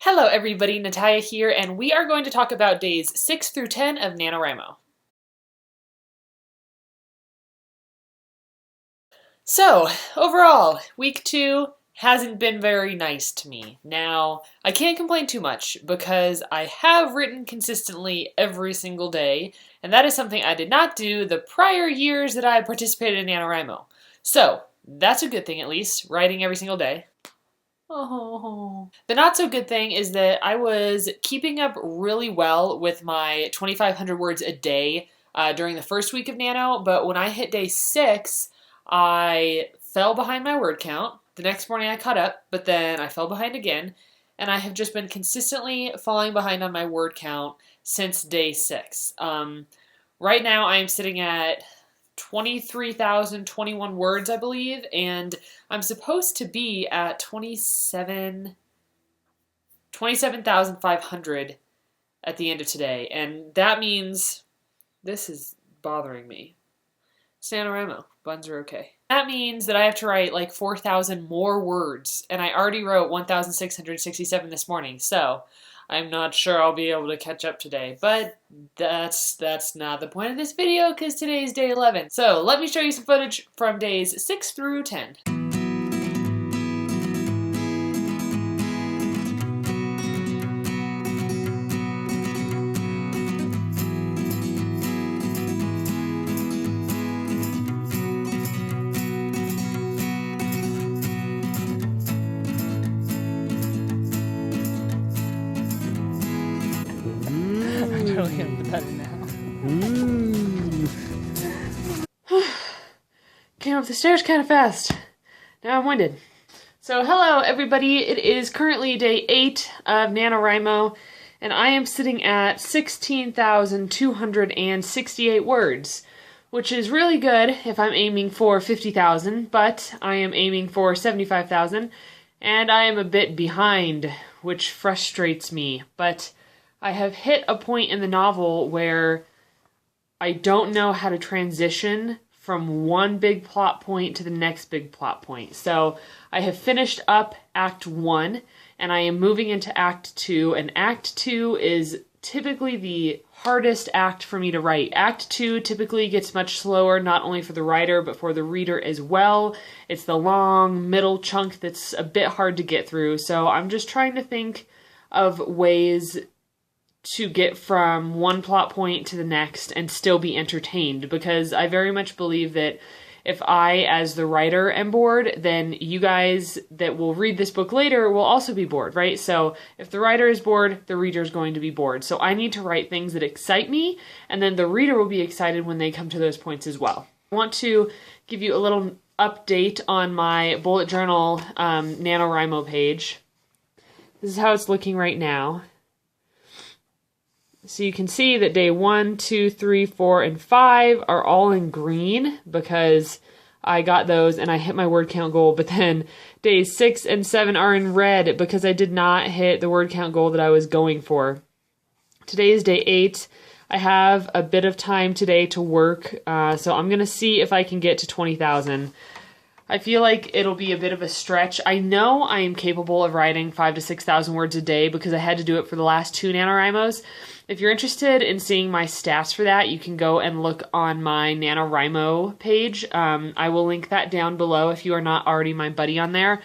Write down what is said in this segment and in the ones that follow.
Hello everybody, Natalia here, and we are going to talk about days 6 through 10 of NaNoWriMo. So, overall, week 2 hasn't been very nice to me. Now, I can't complain too much because I have written consistently every single day, and that is something I did not do the prior years that I participated in NaNoWriMo. So, that's a good thing at least, writing every single day. Oh. The not so good thing is that I was keeping up really well with my 2,500 words a day during the first week of Nano, but when I hit day 6, I fell behind my word count. The next morning I caught up, but then I fell behind again, and I have just been consistently falling behind on my word count since day 6. Right now I am sitting at 23,021 words, I believe, and I'm supposed to be at 27,500 at the end of today, and that means this is bothering me. NaNoWriMo, buns are okay. That means that I have to write like 4,000 more words, and I already wrote 1,667 this morning, so I'm not sure I'll be able to catch up today, but that's not the point of this video because today is day 11. So let me show you some footage from days 6 through 10. Came up the stairs kind of fast. Now I'm winded. So hello everybody, it is currently day 8 of NaNoWriMo, and I am sitting at 16,268 words, which is really good if I'm aiming for 50,000, but I am aiming for 75,000, and I am a bit behind, which frustrates me, but I have hit a point in the novel where I don't know how to transition from one big plot point to the next big plot point. So I have finished up Act 1, and I am moving into Act 2, and Act 2 is typically the hardest act for me to write. Act 2 typically gets much slower, not only for the writer, but for the reader as well. It's the long middle chunk that's a bit hard to get through, so I'm just trying to think of ways to get from one plot point to the next and still be entertained, because I very much believe that if I, as the writer, am bored, then you guys that will read this book later will also be bored, right? So if the writer is bored, the reader is going to be bored. So I need to write things that excite me, and then the reader will be excited when they come to those points as well. I want to give you a little update on my bullet journal NaNoWriMo page. This is how it's looking right now. So you can see that day 1, 2, 3, 4, and 5 are all in green because I got those and I hit my word count goal, but then days 6 and 7 are in red because I did not hit the word count goal that I was going for. Today is day 8. I have a bit of time today to work, so I'm going to see if I can get to 20,000. I feel like it'll be a bit of a stretch. I know I am capable of writing 5,000 to 6,000 words a day because I had to do it for the last 2 NaNoWriMos. If you're interested in seeing my stats for that, you can go and look on my NaNoWriMo page. I will link that down below if you are not already my buddy on there.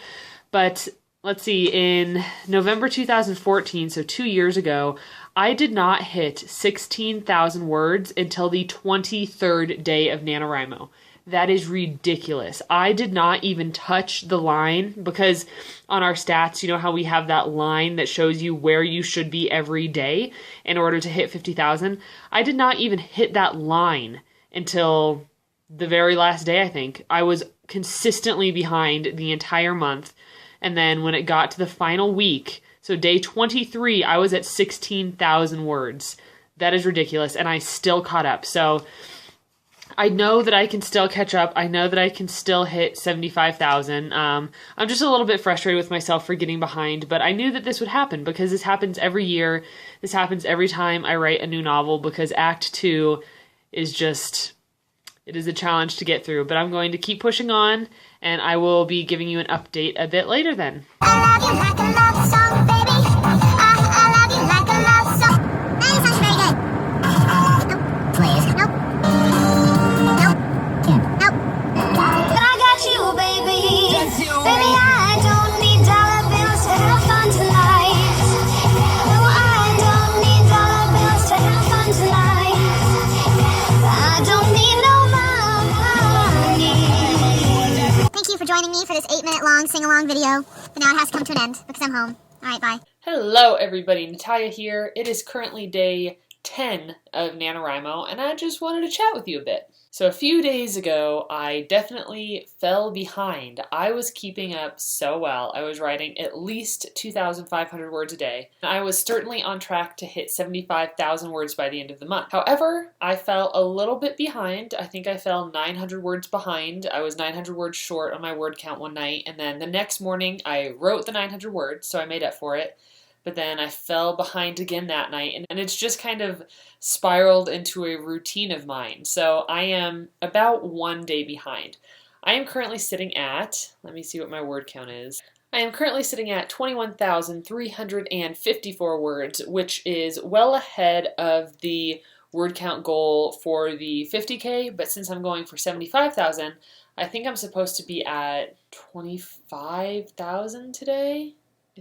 But let's see, in November 2014, so 2 years ago, I did not hit 16,000 words until the 23rd day of NaNoWriMo. That is ridiculous. I did not even touch the line because on our stats, you know how we have that line that shows you where you should be every day in order to hit 50,000? I did not even hit that line until the very last day, I think. I was consistently behind the entire month. And then when it got to the final week, so day 23, I was at 16,000 words. That is ridiculous. And I still caught up. So I know that I can still catch up. I know that I can still hit 75,000. I'm just a little bit frustrated with myself for getting behind, but I knew that this would happen because this happens every year. This happens every time I write a new novel because Act 2 is just, it is a challenge to get through, but I'm going to keep pushing on, and I will be giving you an update a bit later then. I love you like a love song, baby. long sing-along video, but now it has to come to an end because I'm home. Alright, bye. Hello everybody, Natalia here. It is currently day 10 of NaNoWriMo, and I just wanted to chat with you a bit. So a few days ago, I definitely fell behind. I was keeping up so well. I was writing at least 2,500 words a day. I was certainly on track to hit 75,000 words by the end of the month. However, I fell a little bit behind. I think I fell 900 words behind. I was 900 words short on my word count one night, and then the next morning I wrote the 900 words, so I made up for it. But then I fell behind again that night, and it's just kind of spiraled into a routine of mine. So I am about one day behind. I am currently sitting at, let me see what my word count is. I am currently sitting at 21,354 words, which is well ahead of the word count goal for the 50K, but since I'm going for 75,000, I think I'm supposed to be at 25,000 today.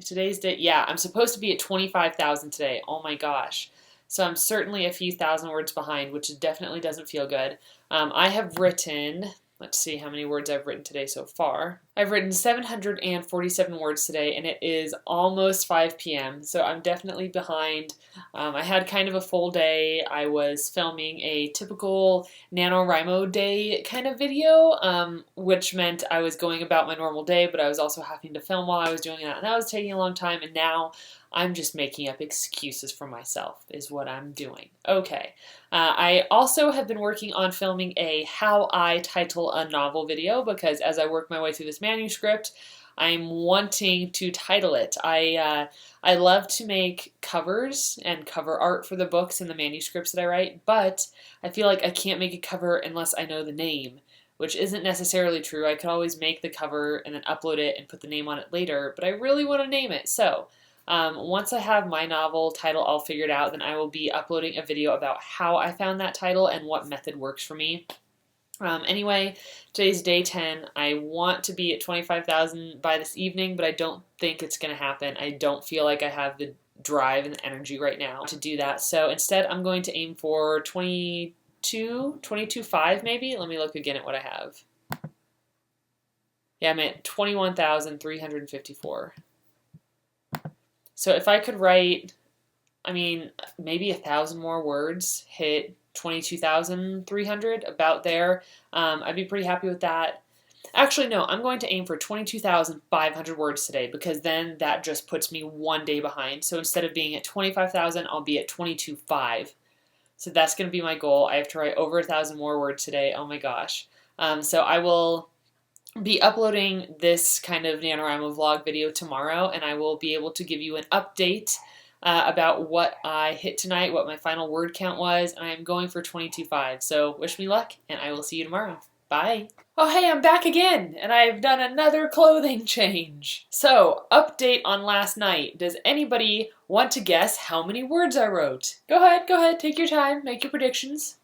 Today's date, yeah, I'm supposed to be at 25,000 today. Oh my gosh. So I'm certainly a few thousand words behind, which definitely doesn't feel good. I have written, let's see how many words I've written today so far. I've written 747 words today, and it is almost 5 p.m., so I'm definitely behind. I had kind of a full day. I was filming a typical NaNoWriMo day kind of video, which meant I was going about my normal day, but I was also having to film while I was doing that, and that was taking a long time, and now I'm just making up excuses for myself is what I'm doing. Okay. I also have been working on filming a how I title a novel video because as I work my way through this manuscript, I'm wanting to title it. I love to make covers and cover art for the books and the manuscripts that I write, but I feel like I can't make a cover unless I know the name, which isn't necessarily true. I could always make the cover and then upload it and put the name on it later, but I really want to name it. So once I have my novel title all figured out, then I will be uploading a video about how I found that title and what method works for me. Anyway, today's day 10. I want to be at 25,000 by this evening, but I don't think it's going to happen. I don't feel like I have the drive and the energy right now to do that. So instead, I'm going to aim for 22.5 maybe. Let me look again at what I have. Yeah, I'm at 21,354. So if I could write, I mean, maybe 1,000 more words, hit 22,300, about there, I'd be pretty happy with that. Actually, no, I'm going to aim for 22,500 words today because then that just puts me one day behind. So instead of being at 25,000, I'll be at 22.5. So that's going to be my goal. I have to write over 1,000 more words today. Oh my gosh. So I will be uploading this kind of NaNoWriMo vlog video tomorrow, and I will be able to give you an update about what I hit tonight, what my final word count was, and I'm going for 22.5. So wish me luck, and I will see you tomorrow. Bye. Oh hey, I'm back again, and I've done another clothing change. So, update on last night. Does anybody want to guess how many words I wrote? Go ahead, take your time, make your predictions.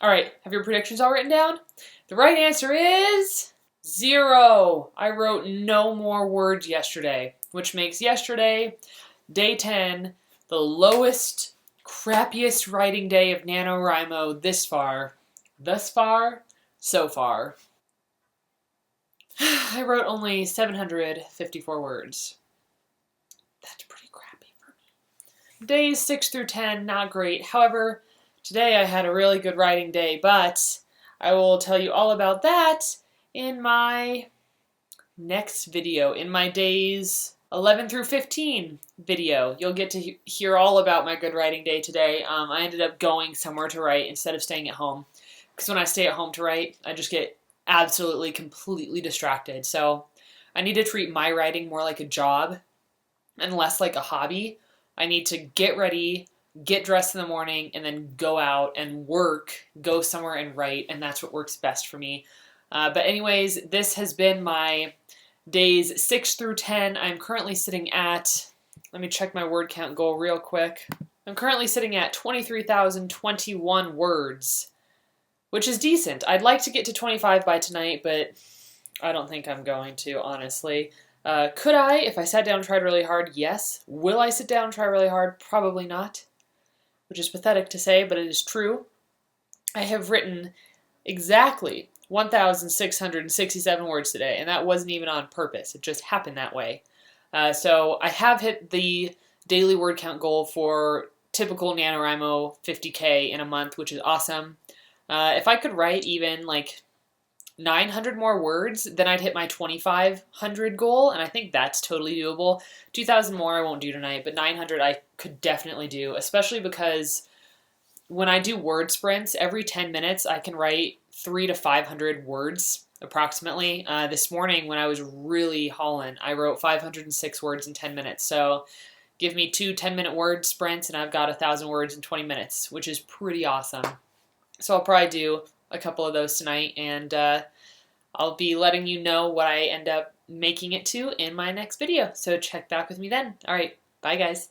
Alright, have your predictions all written down? The right answer is 0. I wrote no more words yesterday, which makes yesterday, day 10, the lowest, crappiest writing day of NaNoWriMo this far. Thus far, so far. I wrote only 754 words. That's pretty crappy for me. Days 6 through 10, not great. However, today I had a really good writing day, but I will tell you all about that in my next video, in my days 11 through 15 video. You'll get to hear all about my good writing day today. I ended up going somewhere to write instead of staying at home, because when I stay at home to write, I just get absolutely, completely distracted. So I need to treat my writing more like a job and less like a hobby. I need to get ready, get dressed in the morning, and then go out and work, go somewhere and write, and that's what works best for me. But anyways, this has been my days 6 through 10. I'm currently sitting at, let me check my word count goal real quick. I'm currently sitting at 23,021 words, which is decent. I'd like to get to 25 by tonight, but I don't think I'm going to, honestly. Could I, if I sat down and tried really hard? Yes. Will I sit down and try really hard? Probably not. which is pathetic to say, but it is true. I have written exactly 1,667 words today, and that wasn't even on purpose. It just happened that way. So I have hit the daily word count goal for typical NaNoWriMo 50K in a month, which is awesome. If I could write even like 900 more words, then I'd hit my 2,500 goal, and I think that's totally doable. 2,000 more I won't do tonight, but 900 I could definitely do, especially because when I do word sprints, every 10 minutes I can write 300 to 500 words approximately. This morning when I was really hauling, I wrote 506 words in 10 minutes. So give me 2 10-minute word sprints and I've got 1,000 words in 20 minutes, which is pretty awesome. So I'll probably do a couple of those tonight, and I'll be letting you know what I end up making it to in my next video. So check back with me then. All right, bye guys.